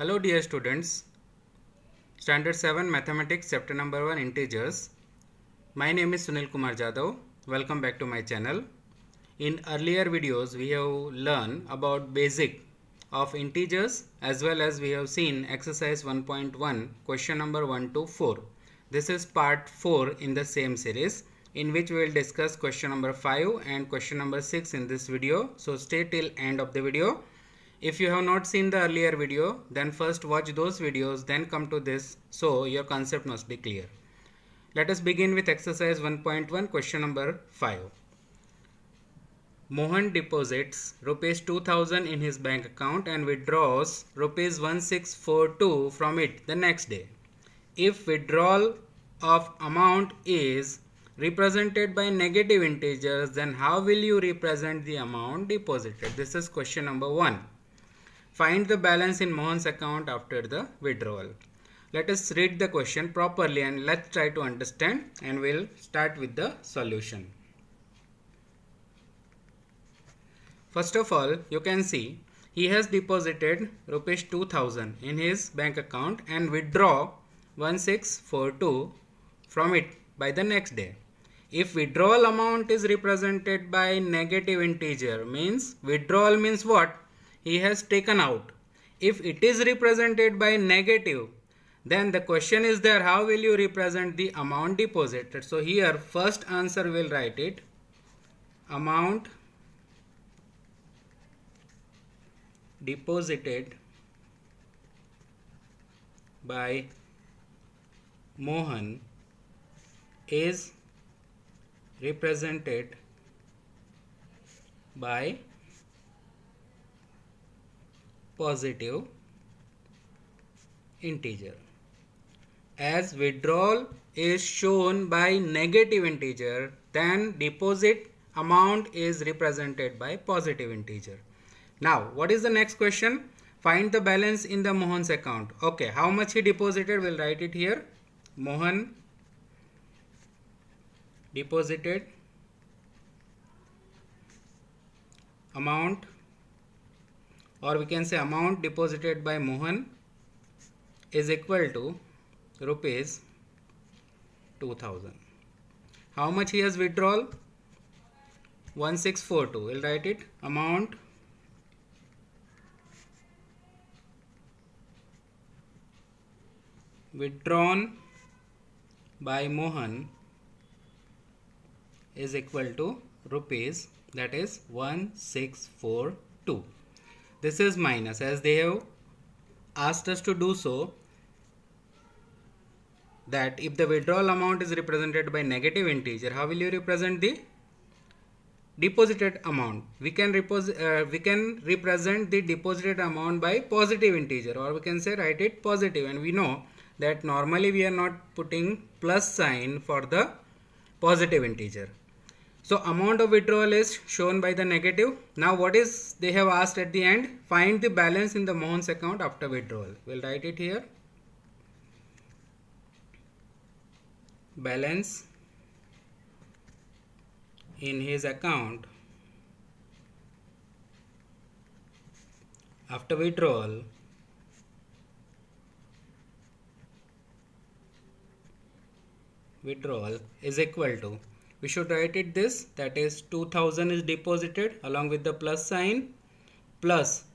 Hello dear students, Standard 7 Mathematics Chapter number 1 Integers. My name is Sunil Kumar Jadhav. Welcome back to my channel. In earlier videos we have learned about basic of integers as well as we have seen exercise 1.1 question number 1 to 4. This is part 4 in the same series in which we will discuss question number 5 and question number 6 in this video. So stay till end of the video. If you have not seen the earlier video, then first watch those videos, then come to this, so your concept must be clear. Let us begin with exercise 1.1 question number 5. Mohan deposits rupees 2000 in his bank account and withdraws rupees 1642 from it the next day. If withdrawal of amount is represented by negative integers, then how will you represent the amount deposited? This is question number 1. Find the balance in Mohan's account after the withdrawal. Let us read the question properly and let's try to understand, and we'll start with the solution. First of all, you can see he has deposited rupees 2000 in his bank account and withdraw 1642 from it by the next day. If withdrawal amount is represented by negative integer, means withdrawal means what? He has taken out. If it is represented by negative, then the question is there, how will you represent the amount deposited? So here first answer will write it, amount deposited by Mohan is represented by positive integer. As withdrawal is shown by negative integer, then deposit amount is represented by positive integer. Now, what is the next question? Find the balance in the Mohan's account. Okay, how much he deposited? We'll write it here. Mohan deposited amount, or we can say amount deposited by Mohan is equal to rupees 2000. How much he has withdrawn? 1642. We'll write it, amount withdrawn by Mohan is equal to rupees, that is 1642. This is minus, as they have asked us to do so, that if the withdrawal amount is represented by negative integer, how will you represent the deposited amount? We can represent the deposited amount by positive integer, or we can say write it positive, and we know that normally we are not putting plus sign for the positive integer. So amount of withdrawal is shown by the negative. Now what is they have asked at the end? Find the balance in the Mohan's account after withdrawal. We'll write it here. Balance in his account after withdrawal is equal to, we should write it this, that is 2000 is deposited along with the plus sign, plus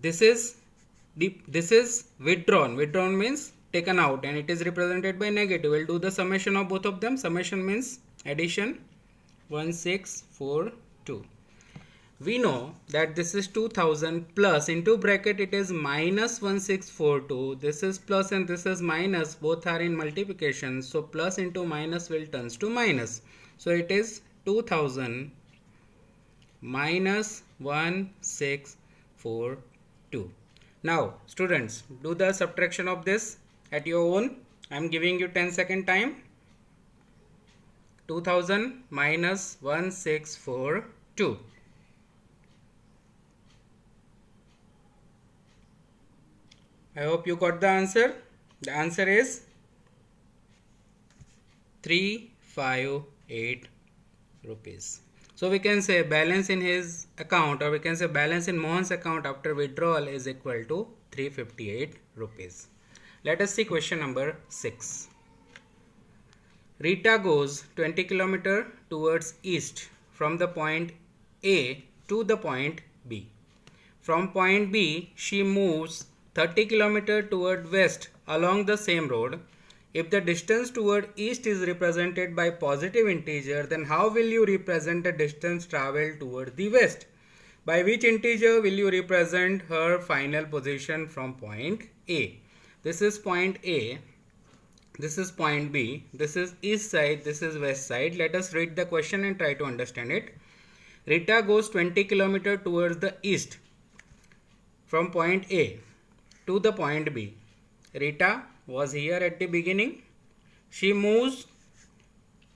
this is withdrawn. Withdrawn means taken out, and it is represented by negative. We'll do the summation of both of them. Summation means addition, 1642. We know that this is 2000 plus, into bracket it is minus 1642. This is plus and this is minus, both are in multiplication. So plus into minus will turns to minus. So it is 2000 minus 1642. Now students, do the subtraction of this at your own. I am giving you 10-second time. 2000 minus 1642. I hope you got the answer. The answer is 358 rupees. So we can say balance in his account, or we can say balance in Mohan's account after withdrawal is equal to 358 rupees. Let us see question number 6. Rita goes 20 km towards east from the point A to the point B. From point B, she moves 30 km toward west along the same road. If the distance toward east is represented by positive integer, then how will you represent the distance traveled toward the west? By which integer will you represent her final position from point A? This is point A. This is point B. This is east side. This is west side. Let us read the question and try to understand it. Rita goes 20 km towards the east from point A to the point B. Rita was here at the beginning. She moves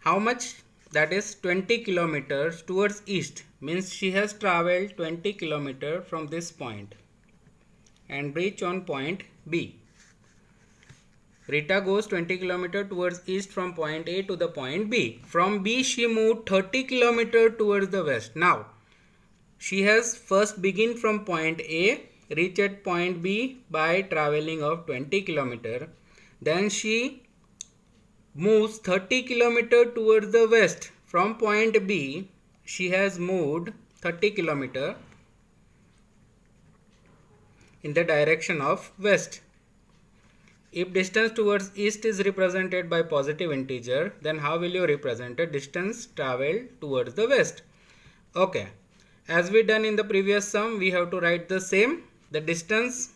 how much? That is 20 kilometers towards east. Means she has traveled 20 kilometers from this point and reach on point B. Rita goes 20 km towards east from point A to the point B. From B she moved 30 km towards the west. Now she has first begin from point A, reach at point B by traveling of 20 km. Then she moves 30 km towards the west. From point B she has moved 30 km in the direction of west. If distance towards east is represented by positive integer, then how will you represent a distance traveled towards the west? Okay, as we done in the previous sum, we have to write the same. The distance,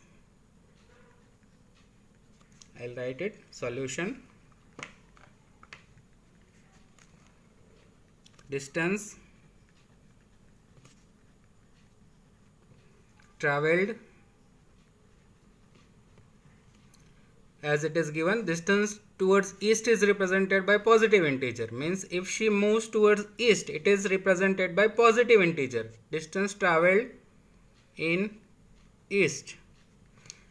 I'll write it, solution. Distance traveled, as it is given, distance towards east is represented by positive integer. Means if she moves towards east, it is represented by positive integer. Distance traveled in east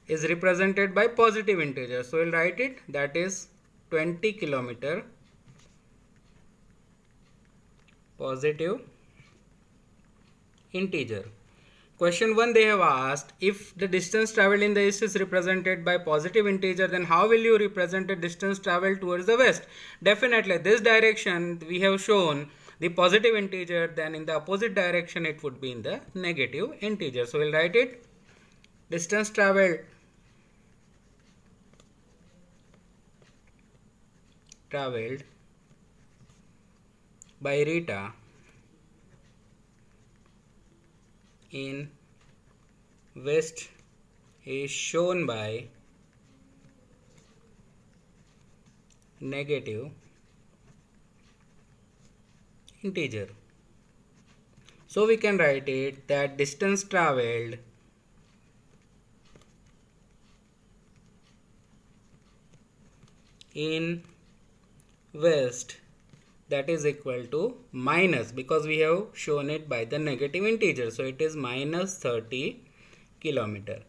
is represented by positive integer. So we'll write it, that is 20 km positive integer. Question 1 they have asked, if the distance traveled in the east is represented by positive integer, then how will you represent the distance traveled towards the west? Definitely this direction we have shown the positive integer, then in the opposite direction it would be in the negative integer. So we'll write it, distance traveled by Rita in west is shown by negative integer. So we can write it that distance traveled in west, that is equal to minus, because we have shown it by the negative integer, so it is minus 30 km.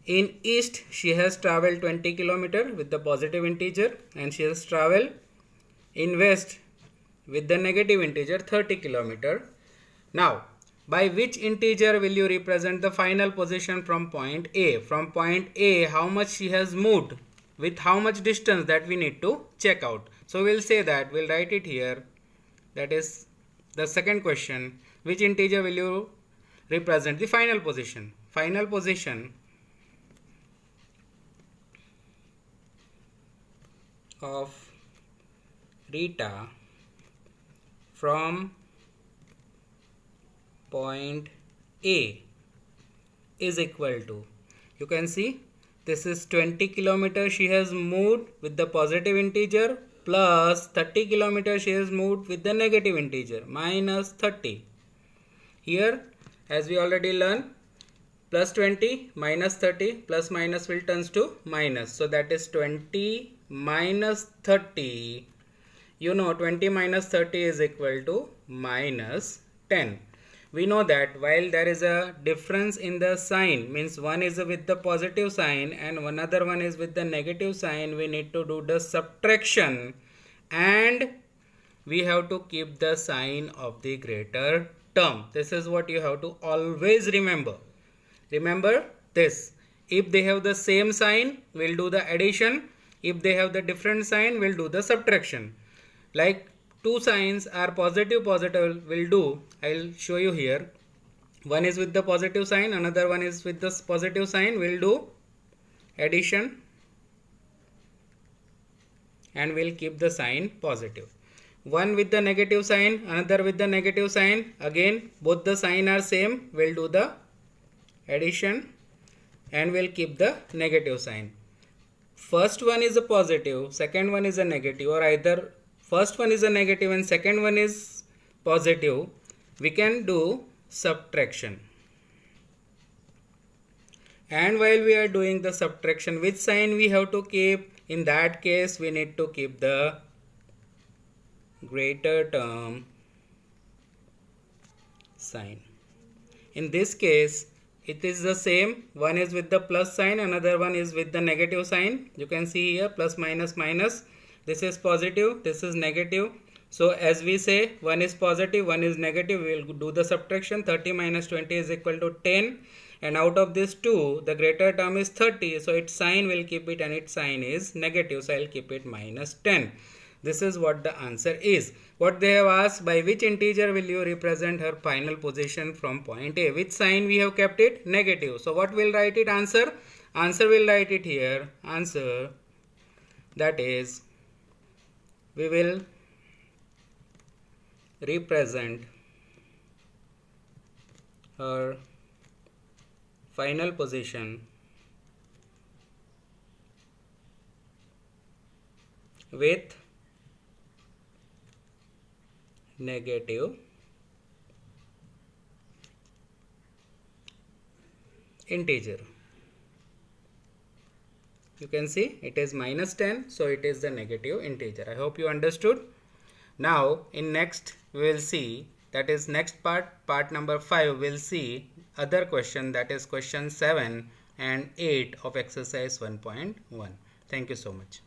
In east she has traveled 20 km with the positive integer, and she has traveled in west with the negative integer 30 km. Now by which integer will you represent the final position from point A? From point A, how much she has moved, with how much distance, that we need to check out. So we'll say that, we'll write it here, that is the second question, which integer will you represent the final position? Final position of Rita from point A is equal to, you can see this is 20 km she has moved with the positive integer, plus 30 km she has moved with the negative integer, minus 30. Here, as we already learned, plus 20 minus 30, plus minus will turns to minus. So that is 20 minus 30. You know 20 minus 30 is equal to minus 10. We know that while there is a difference in the sign, means one is with the positive sign and another one is with the negative sign, we need to do the subtraction, and we have to keep the sign of the greater term. This is what you have to always remember. Remember this. If they have the same sign, we'll do the addition. If they have the different sign, we'll do the subtraction. Like two signs are positive, we'll do. I'll show you here. One is with the positive sign, another one is with the positive sign. We'll do addition and we'll keep the sign positive. One with the negative sign, another with the negative sign. Again, both the sign are same. We'll do the addition and we'll keep the negative sign. First one is a positive, second one is a negative, or either first one is a negative and second one is positive. We can do subtraction. And while we are doing the subtraction, which sign we have to keep? In that case, we need to keep the greater term sign. In this case, it is the same. One is with the plus sign, another one is with the negative sign. You can see here plus minus minus. This is positive, this is negative. So as we say, one is positive, one is negative. We will do the subtraction. 30 minus 20 is equal to 10. And out of this 2, the greater term is 30. So its sign will keep it and its sign is negative. So I will keep it minus 10. This is what the answer is. What they have asked, by which integer will you represent her final position from point A? Which sign we have kept it? Negative. So what will write it? Answer. Answer will write it here. Answer. That is, we will represent her final position with negative integer. You can see it is minus 10, so it is the negative integer. I hope you understood. Now in next we will see, that is next part number 5, we'll see other question, that is question 7 and 8 of exercise 1.1. Thank you so much.